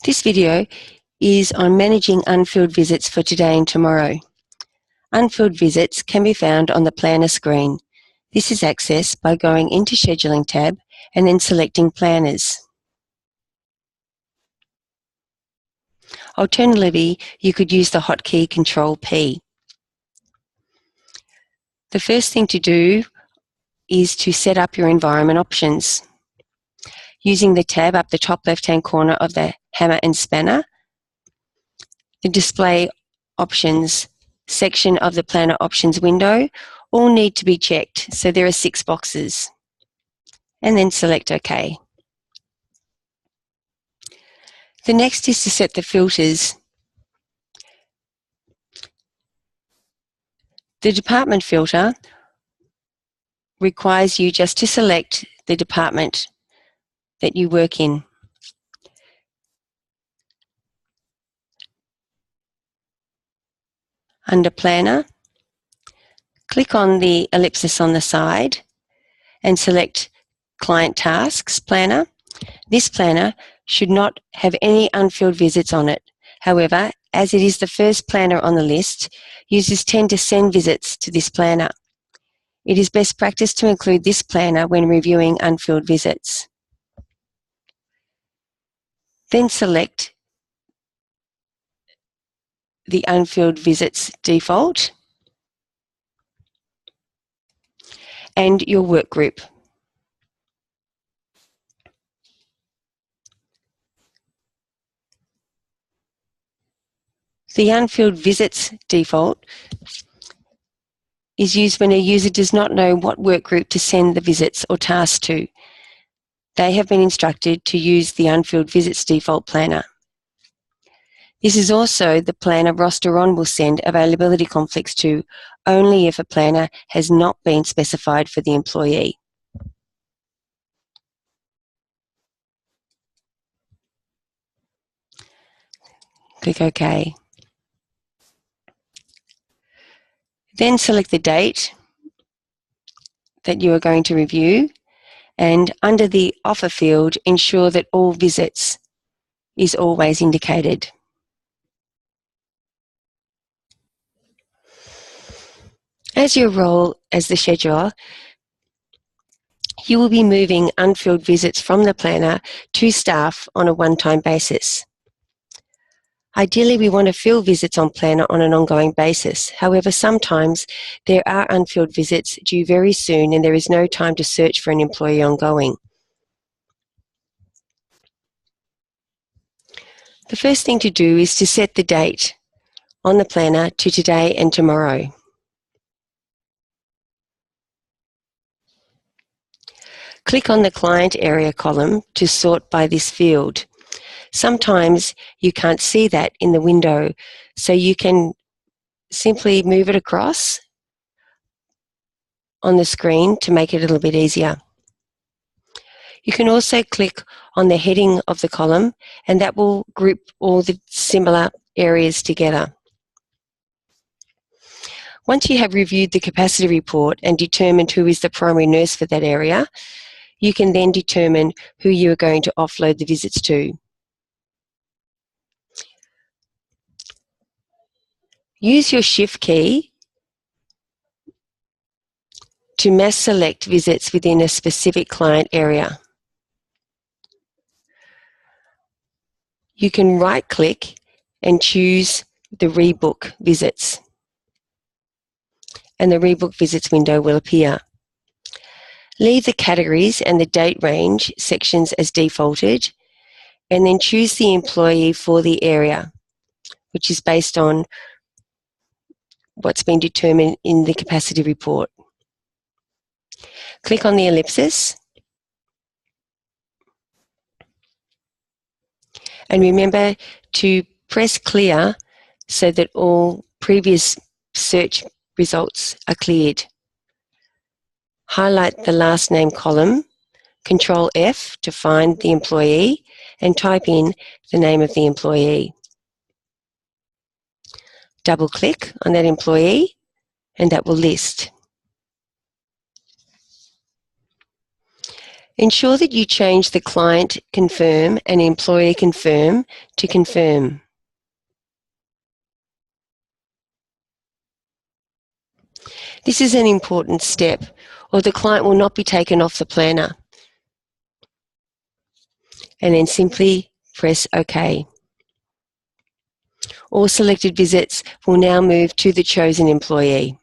This video is on managing unfilled visits for today and tomorrow. Unfilled visits can be found on the planner screen. This is accessed by going into Scheduling tab and then selecting Planners. Alternatively, you could use the hotkey Control-P. The first thing to do is to set up your environment options. Using the tab up the top left-hand corner of the hammer and spanner, the Display Options section of the Planner Options window all need to be checked, so there are 6 boxes, and then select OK. The next is to set the filters. The department filter requires you just to select the department that you work in. Under Planner, click on the ellipsis on the side and select Client Tasks Planner. This planner should not have any unfilled visits on it. However, as it is the first planner on the list, users tend to send visits to this planner. It is best practice to include this planner when reviewing unfilled visits. Then select the unfilled visits default and your work group. The unfilled visits default is used when a user does not know what work group to send the visits or tasks to. They have been instructed to use the unfilled visits default planner. This is also the planner roster on will send availability conflicts to only if a planner has not been specified for the employee. Click OK. Then select the date that you are going to review, and under the Offer field, ensure that all visits is always indicated. As your role as the scheduler, you will be moving unfilled visits from the planner to staff on a one-time basis. Ideally, we want to fill visits on planner on an ongoing basis. However, sometimes there are unfilled visits due very soon and there is no time to search for an employee ongoing. The first thing to do is to set the date on the planner to today and tomorrow. Click on the Client Area column to sort by this field. Sometimes you can't see that in the window, so you can simply move it across on the screen to make it a little bit easier. You can also click on the heading of the column, and that will group all the similar areas together. Once you have reviewed the capacity report and determined who is the primary nurse for that area, you can then determine who you are going to offload the visits to. Use your Shift key to mass select visits within a specific client area. You can right-click and choose the Rebook Visits, and the Rebook Visits window will appear. Leave the categories and the date range sections as defaulted, and then choose the employee for the area, which is based on what's been determined in the capacity report. Click on the ellipsis, and remember to press clear so that all previous search results are cleared. Highlight the last name column, Control F to find the employee, and type in the name of the employee. Double click on that employee and that will list. Ensure that you change the client confirm and employee confirm to confirm. This is an important step, or the client will not be taken off the planner. And then simply press OK. All selected visits will now move to the chosen employee.